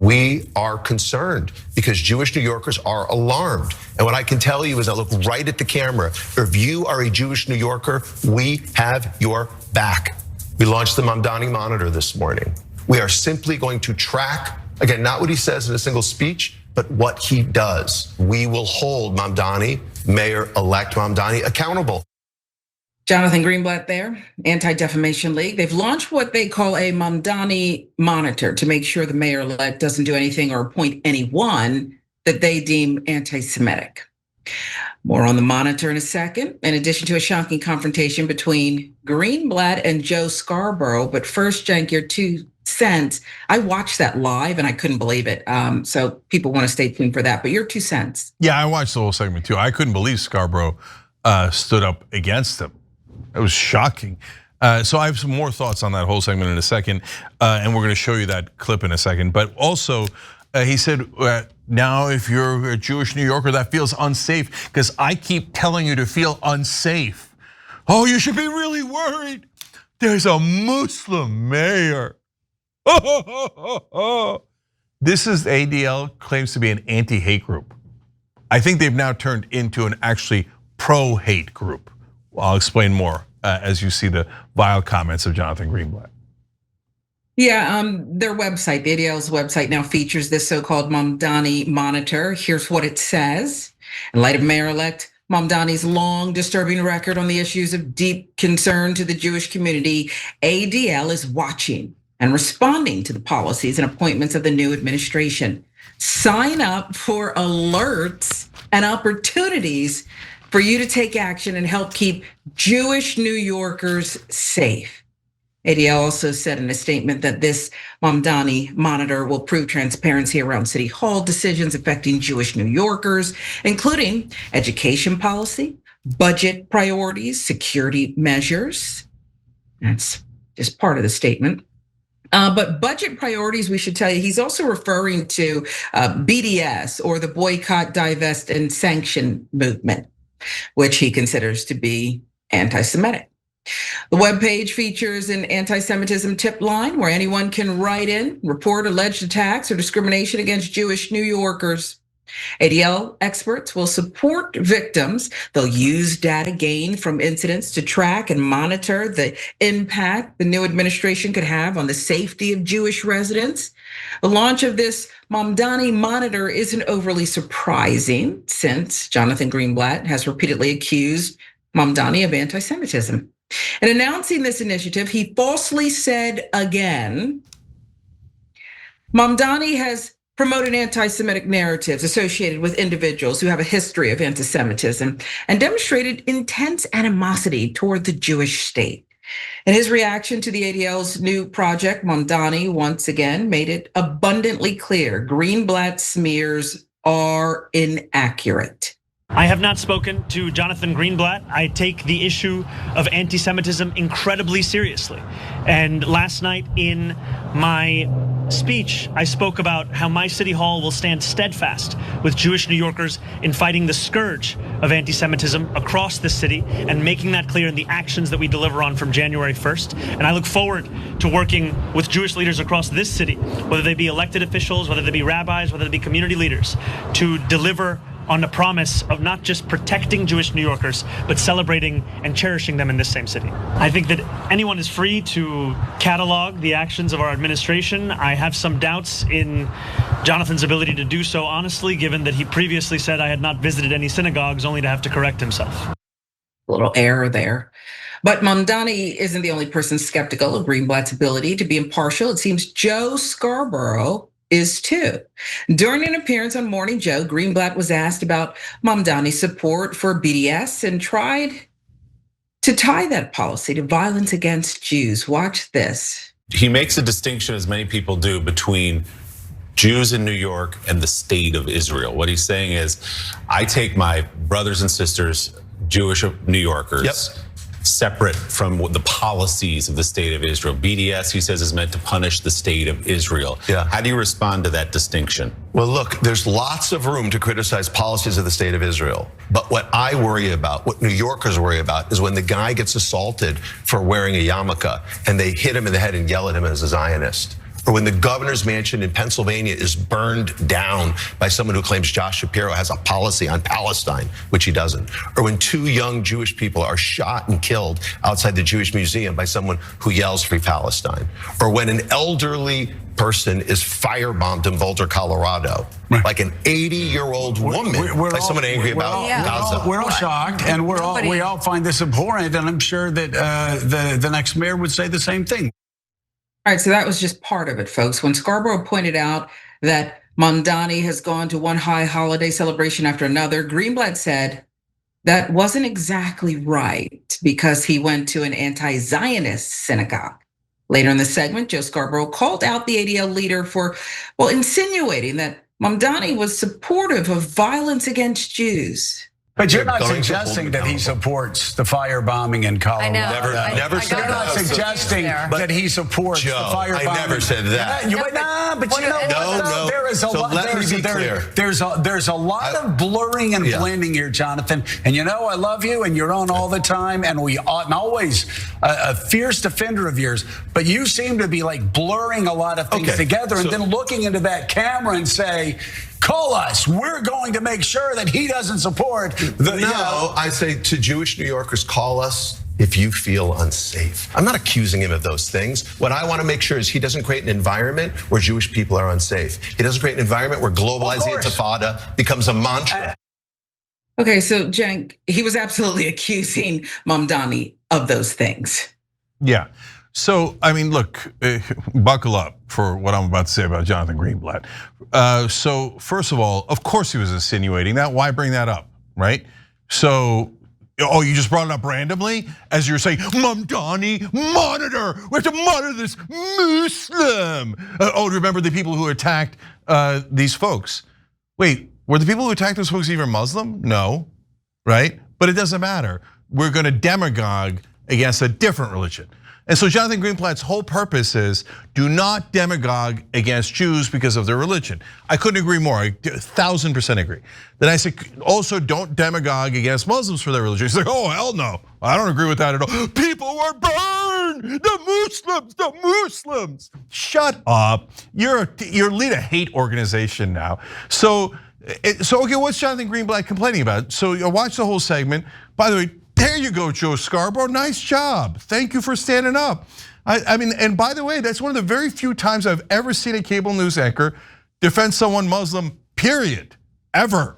We are concerned because Jewish New Yorkers are alarmed. And what I can tell you is I look right at the camera. If you are a Jewish New Yorker, we have your back. We launched the Mamdani Monitor this morning. We are simply going to track, again, not what he says in a single speech, but what he does. We will hold Mamdani, Mayor-elect Mamdani, accountable. Jonathan Greenblatt there, Anti-Defamation League. They've launched what they call a Mamdani Monitor to make sure the mayor-elect doesn't do anything or appoint anyone that they deem anti-Semitic. More on the monitor in a second, in addition to a shocking confrontation between Greenblatt and Joe Scarborough. But first, Cenk, your 2 cents. I watched that live and I couldn't believe it. So people want to stay tuned for that, but your 2 cents. Yeah, I watched the whole segment too. I couldn't believe Scarborough stood up against him. It was shocking. So I have some more thoughts on that whole segment in a second, and we're going to show you that clip in a second. But also, he said, now if you're a Jewish New Yorker, that feels unsafe because I keep telling you to feel unsafe. Oh, you should be really worried. There's a Muslim mayor. This is ADL claims to be an anti-hate group. I think they've now turned into an actually pro-hate group. I'll explain more as you see the vile comments of Jonathan Greenblatt. Yeah, their website, the ADL's website now features this so-called Mamdani Monitor. Here's what it says. In light of Mayor-elect Mamdani's long disturbing record on the issues of deep concern to the Jewish community, ADL is watching and responding to the policies and appointments of the new administration. Sign up for alerts and opportunities for you to take action and help keep Jewish New Yorkers safe. ADL also said in a statement that this Mamdani Monitor will prove transparency around City Hall decisions affecting Jewish New Yorkers, including education policy, budget priorities, security measures. That's just part of the statement. But budget priorities, we should tell you, he's also referring to BDS, or the Boycott, Divest, and Sanction movement, which he considers to be anti-Semitic. The webpage features an anti-Semitism tip line where anyone can write in, report alleged attacks or discrimination against Jewish New Yorkers. ADL experts will support victims. They'll use data gained from incidents to track and monitor the impact the new administration could have on the safety of Jewish residents. The launch of this Mamdani Monitor isn't overly surprising since Jonathan Greenblatt has repeatedly accused Mamdani of anti-Semitism. In announcing this initiative, he falsely said again, Mamdani has promoted anti-Semitic narratives associated with individuals who have a history of anti-Semitism and demonstrated intense animosity toward the Jewish state. In his reaction to the ADL's new project, Mamdani once again made it abundantly clear Greenblatt smears are inaccurate. I have not spoken to Jonathan Greenblatt. I take the issue of anti-Semitism incredibly seriously. And last night in my speech, I spoke about how my city hall will stand steadfast with Jewish New Yorkers in fighting the scourge of anti-Semitism across the city and making that clear in the actions that we deliver on from January 1st. And I look forward to working with Jewish leaders across this city, whether they be elected officials, whether they be rabbis, whether they be community leaders, to deliver on the promise of not just protecting Jewish New Yorkers, but celebrating and cherishing them in this same city. I think that anyone is free to catalog the actions of our administration. I have some doubts in Jonathan's ability to do so honestly, given that he previously said I had not visited any synagogues, only to have to correct himself. A little error there. But Mamdani isn't the only person skeptical of Greenblatt's ability to be impartial. It seems Joe Scarborough is too. During an appearance on Morning Joe, Greenblatt was asked about Mamdani's support for BDS and tried to tie that policy to violence against Jews. Watch this. He makes a distinction, as many people do, between Jews in New York and the state of Israel. What he's saying is, I take my brothers and sisters, Jewish New Yorkers, separate from the policies of the state of Israel. BDS, he says, is meant to punish the state of Israel. How do you respond to that distinction? Well, look, there's lots of room to criticize policies of the state of Israel. But what I worry about, what New Yorkers worry about, is when the guy gets assaulted for wearing a yarmulke and they hit him in the head and yell at him as a Zionist. or when the governor's mansion in Pennsylvania is burned down by someone who claims Josh Shapiro has a policy on Palestine, which he doesn't, or when 2 young Jewish people are shot and killed outside the Jewish Museum by someone who yells Free Palestine, or when an elderly person is firebombed in Boulder, Colorado, like an 80-year-old woman, like someone angry about Gaza. We're all shocked, and we all find this abhorrent, and I'm sure that the next mayor would say the same thing. All right, so that was just part of it, folks. When Scarborough pointed out that Mamdani has gone to one high holiday celebration after another, Greenblatt said that wasn't exactly right because he went to an anti-Zionist synagogue. Later in the segment, Joe Scarborough called out the ADL leader for, well, insinuating that Mamdani was supportive of violence against Jews. But you're not suggesting that he supports the firebombing in Colorado. I never said that. You're not suggesting that he supports the firebombing. I never said that. There is a lot. There's a lot of blurring and blending here, Jonathan. And you know, I love you, and you're on all the time, and I'm always a fierce defender of yours. But you seem to be like blurring a lot of things together, and then looking into that camera and say, call us. We're going to make sure that he doesn't support the. I say to Jewish New Yorkers, call us if you feel unsafe. I'm not accusing him of those things. What I want to make sure is he doesn't create an environment where Jewish people are unsafe. He doesn't create an environment where globalizing intifada becomes a mantra. Okay, so Cenk, he was absolutely accusing Mamdani of those things. Yeah. So, I mean, look, buckle up for what I'm about to say about Jonathan Greenblatt. So, first of all, of course he was insinuating that. Why bring that up, right? So, you just brought it up randomly as you're saying, Mamdani Monitor. We have to monitor this Muslim. Remember the people who attacked these folks? Wait, were the people who attacked those folks even Muslim? No, right? But it doesn't matter. We're going to demagogue against a different religion. And so Jonathan Greenblatt's whole purpose is do not demagogue against Jews because of their religion. I couldn't agree more, I 1000% agree. Then I said, also don't demagogue against Muslims for their religion. He's like, oh, hell no, I don't agree with that at all. People were burned, the Muslims. Shut up, you're lead a hate organization now. So okay, what's Jonathan Greenblatt complaining about? So you watch the whole segment. By the way, there you go, Joe Scarborough, nice job. Thank you for standing up. I mean, and by the way, that's one of the very few times I've ever seen a cable news anchor defend someone Muslim, period, ever,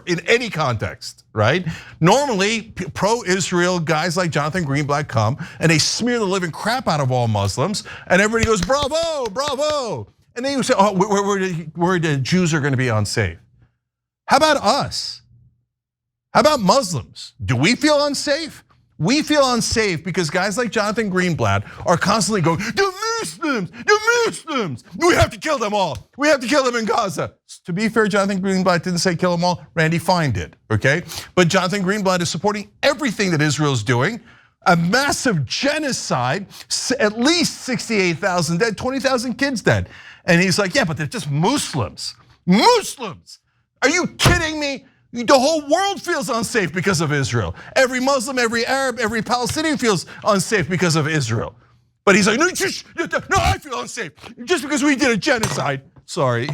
in any context, right? Normally, pro-Israel guys like Jonathan Greenblatt come and they smear the living crap out of all Muslims and everybody goes, bravo, bravo. And then you say, oh, where the Jews are gonna be unsafe. How about us? How about Muslims? Do we feel unsafe? We feel unsafe because guys like Jonathan Greenblatt are constantly going, the Muslims, we have to kill them all. We have to kill them in Gaza. To be fair, Jonathan Greenblatt didn't say kill them all, Randy Fine did, okay? But Jonathan Greenblatt is supporting everything that Israel's doing. A massive genocide, at least 68,000 dead, 20,000 kids dead. And he's like, yeah, but they're just Muslims. Muslims, are you kidding me? The whole world feels unsafe because of Israel. Every Muslim, every Arab, every Palestinian feels unsafe because of Israel. But he's like, no, I feel unsafe just because we did a genocide. Sorry,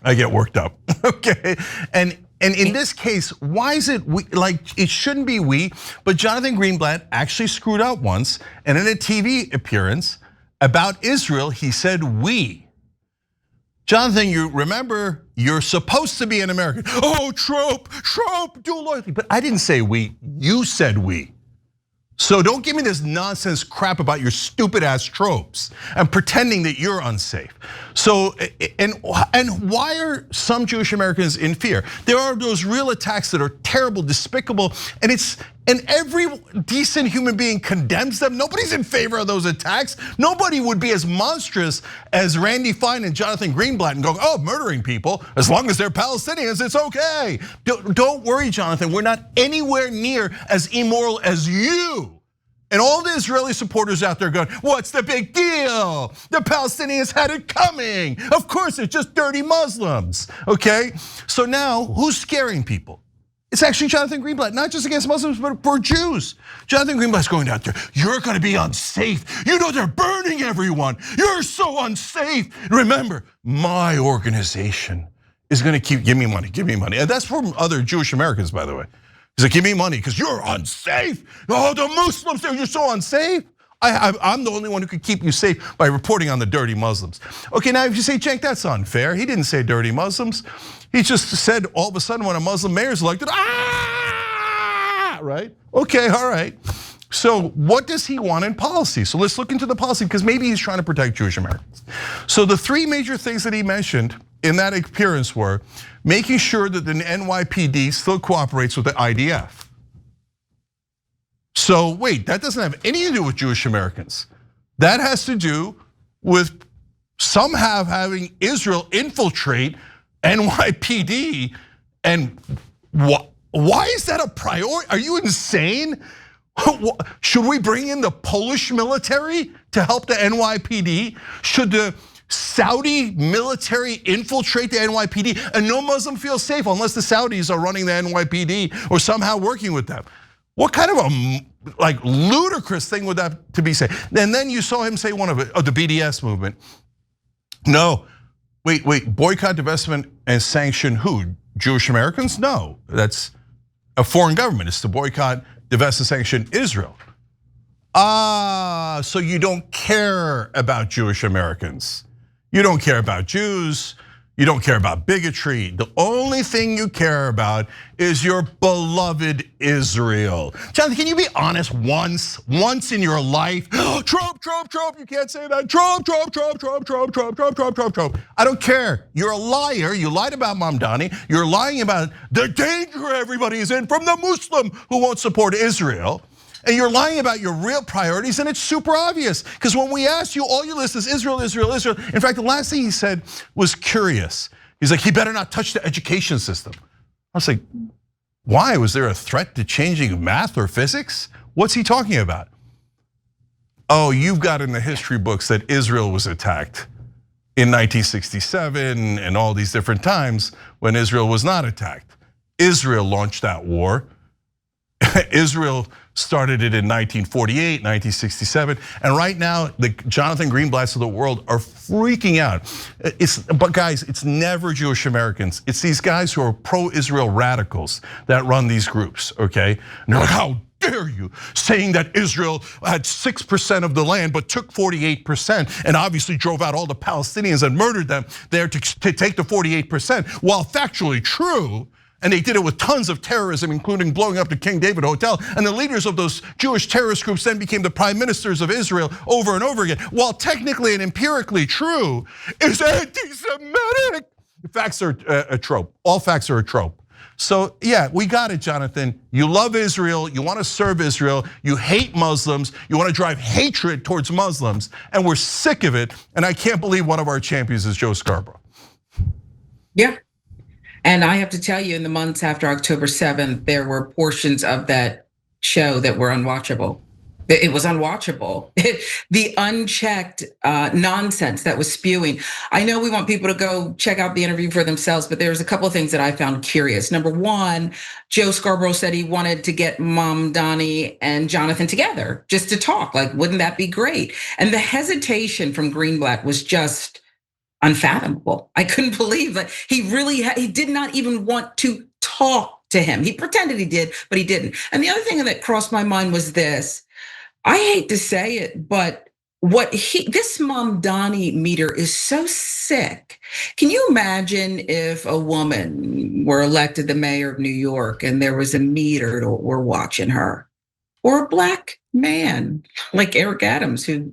I get worked up, okay? And in this case, why is it we, like it shouldn't be we, but Jonathan Greenblatt actually screwed up once, and in a TV appearance about Israel, he said we. Jonathan, you remember, you're supposed to be an American. Oh, Trump, dual loyalty. But I didn't say we, you said we. So don't give me this nonsense crap about your stupid ass tropes and pretending that you're unsafe. So, and why are some Jewish Americans in fear? There are those real attacks that are terrible, despicable, and every decent human being condemns them. Nobody's in favor of those attacks. Nobody would be as monstrous as Randy Fine and Jonathan Greenblatt and go, oh, murdering people, as long as they're Palestinians, it's okay. Don't worry, Jonathan, we're not anywhere near as immoral as you. And all the Israeli supporters out there going, what's the big deal? The Palestinians had it coming. Of course, it's just dirty Muslims, okay? So now, who's scaring people? It's actually Jonathan Greenblatt, not just against Muslims, but for Jews. Jonathan Greenblatt's going out there. You're going to be unsafe. You know they're burning everyone. You're so unsafe. Remember, my organization is going to keep, give me money, give me money. And that's from other Jewish Americans, by the way. He's like, give me money because you're unsafe. Oh, the Muslims, you're so unsafe. I'm the only one who could keep you safe by reporting on the dirty Muslims. Okay, now if you say, Cenk, that's unfair. He didn't say dirty Muslims. He just said all of a sudden when a Muslim mayor is elected, right? Okay, all right. So what does he want in policy? So let's look into the policy because maybe he's trying to protect Jewish Americans. So the three major things that he mentioned in that appearance were making sure that the NYPD still cooperates with the IDF. So wait, that doesn't have anything to do with Jewish Americans. That has to do with somehow having Israel infiltrate NYPD. And why is that a priority? Are you insane? Should we bring in the Polish military to help the NYPD? Should the Saudi military infiltrate the NYPD? And no Muslim feels safe unless the Saudis are running the NYPD or somehow working with them. What kind of a ludicrous thing would that to be said? And then you saw him say one of it, the BDS movement. No, wait, boycott, divestment, and sanction who? Jewish Americans? No, that's a foreign government. It's to boycott, divest, and sanction Israel. So you don't care about Jewish Americans. You don't care about Jews. You don't care about bigotry. The only thing you care about is your beloved Israel. Jonathan, can you be honest once in your life? Trump, you can't say that. Trump. I don't care. You're a liar. You lied about Mamdani. You're lying about the danger everybody is in from the Muslim who won't support Israel. And you're lying about your real priorities, and it's super obvious. Because when we asked you, all you list is Israel, Israel, Israel. In fact, the last thing he said was curious. He's like, he better not touch the education system. I was like, why? Was there a threat to changing math or physics? What's he talking about? Oh, you've got in the history books that Israel was attacked in 1967 and all these different times when Israel was not attacked. Israel launched that war. Israel started it in 1948, 1967, and right now the Jonathan Greenblatts of the world are freaking out. But guys, it's never Jewish Americans. It's these guys who are pro-Israel radicals that run these groups, okay? And they're like, how dare you, saying that Israel had 6% of the land but took 48% and obviously drove out all the Palestinians and murdered them there to take the 48%, while factually true. And they did it with tons of terrorism, including blowing up the King David Hotel. And the leaders of those Jewish terrorist groups then became the prime ministers of Israel over and over again. While technically and empirically true, is anti-Semitic. Facts are a trope. All facts are a trope. So yeah, we got it, Jonathan. You love Israel, you want to serve Israel, you hate Muslims, you want to drive hatred towards Muslims, and we're sick of it. And I can't believe one of our champions is Joe Scarborough. Yeah. And I have to tell you, in the months after October 7th, there were portions of that show that were unwatchable. It was unwatchable. The unchecked nonsense that was spewing. I know we want people to go check out the interview for themselves, but there's a couple of things that I found curious. Number one, Joe Scarborough said he wanted to get Mamdani and Jonathan together just to talk. Like, wouldn't that be great? And the hesitation from Greenblatt was just unfathomable. I couldn't believe that he did not even want to talk to him. He pretended he did, but he didn't. And the other thing that crossed my mind was this. I hate to say it, but this Mamdani meter is so sick. Can you imagine if a woman were elected the mayor of New York and there was a meter that were watching her? Or a black man like Eric Adams, who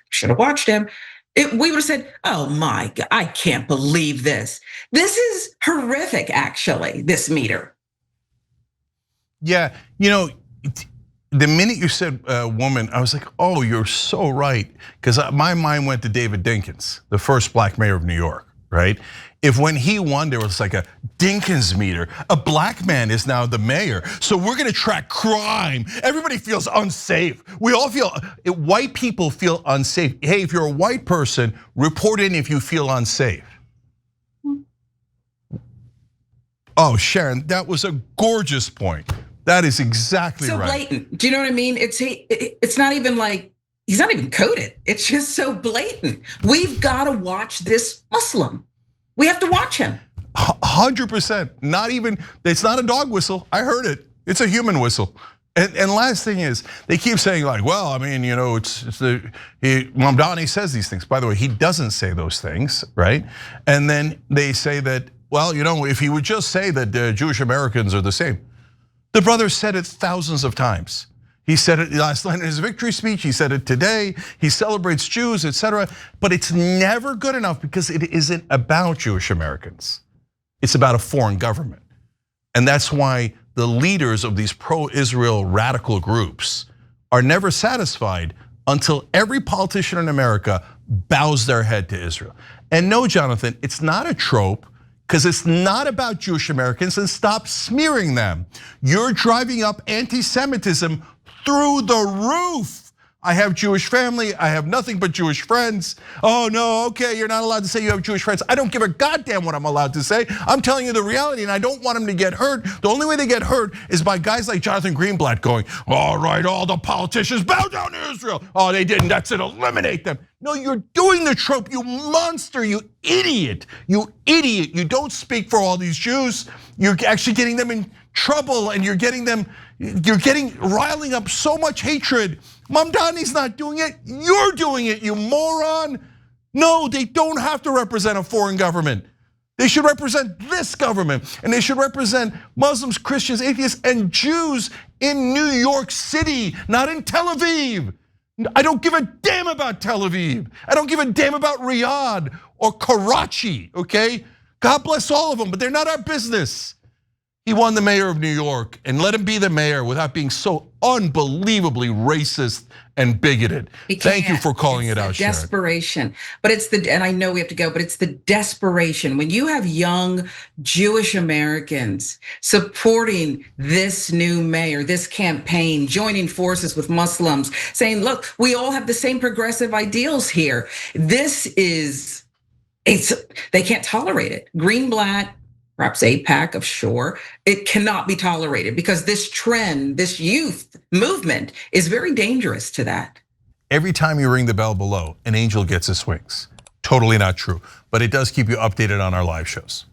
should have watched him. We would have said, oh my God, I can't believe this. This is horrific, actually, this meter. Yeah, the minute you said woman, I was like, oh, you're so right. Because my mind went to David Dinkins, the first black mayor of New York, right? If when he won, there was like a Dinkins meter, a black man is now the mayor. So we're gonna track crime. Everybody feels unsafe. We all feel, white people feel unsafe. Hey, if you're a white person, report in if you feel unsafe. Oh, Sharon, that was a gorgeous point. That is exactly so right. Blatant. Do you know what I mean? It's not even like he's not even coded. It's just so blatant. We've got to watch this Muslim. We have to watch him. 100%. Not even, it's not a dog whistle. I heard it. It's a human whistle. And last thing is, they keep saying like, well, I mean, you know, Mamdani says these things. By the way, he doesn't say those things, right? And then they say that, well, you know, if he would just say that Jewish Americans are the same. The brother said it thousands of times. He said it last night in his victory speech. He said it today. He celebrates Jews, etc. But it's never good enough because it isn't about Jewish Americans. It's about a foreign government. And that's why the leaders of these pro-Israel radical groups are never satisfied until every politician in America bows their head to Israel. And no, Jonathan, it's not a trope because it's not about Jewish Americans, and stop smearing them. You're driving up anti-Semitism through the roof. I have Jewish family, I have nothing but Jewish friends. Oh no, okay, you're not allowed to say you have Jewish friends. I don't give a goddamn what I'm allowed to say. I'm telling you the reality and I don't want them to get hurt. The only way they get hurt is by guys like Jonathan Greenblatt going, all right, all the politicians bow down to Israel. Oh, they didn't, that's it, eliminate them. No, you're doing the trope, you monster, you idiot. You idiot, you don't speak for all these Jews. You're actually getting them in trouble and you're riling up so much hatred. Mamdani's not doing it, you're doing it, you moron. No, they don't have to represent a foreign government. They should represent this government, and they should represent Muslims, Christians, atheists, and Jews in New York City, not in Tel Aviv. I don't give a damn about Tel Aviv. I don't give a damn about Riyadh or Karachi, okay? God bless all of them, but they're not our business. He won the mayor of New York, and let him be the mayor without being so unbelievably racist and bigoted. Thank you for calling it out, Sharon. Desperation, but and I know we have to go, but it's the desperation. When you have young Jewish Americans supporting this new mayor, this campaign, joining forces with Muslims, saying, look, we all have the same progressive ideals here. They can't tolerate it. Greenblatt, perhaps AIPAC of sure, it cannot be tolerated because this trend, this youth movement is very dangerous to that. Every time you ring the bell below, an angel gets his wings. Totally not true, but it does keep you updated on our live shows.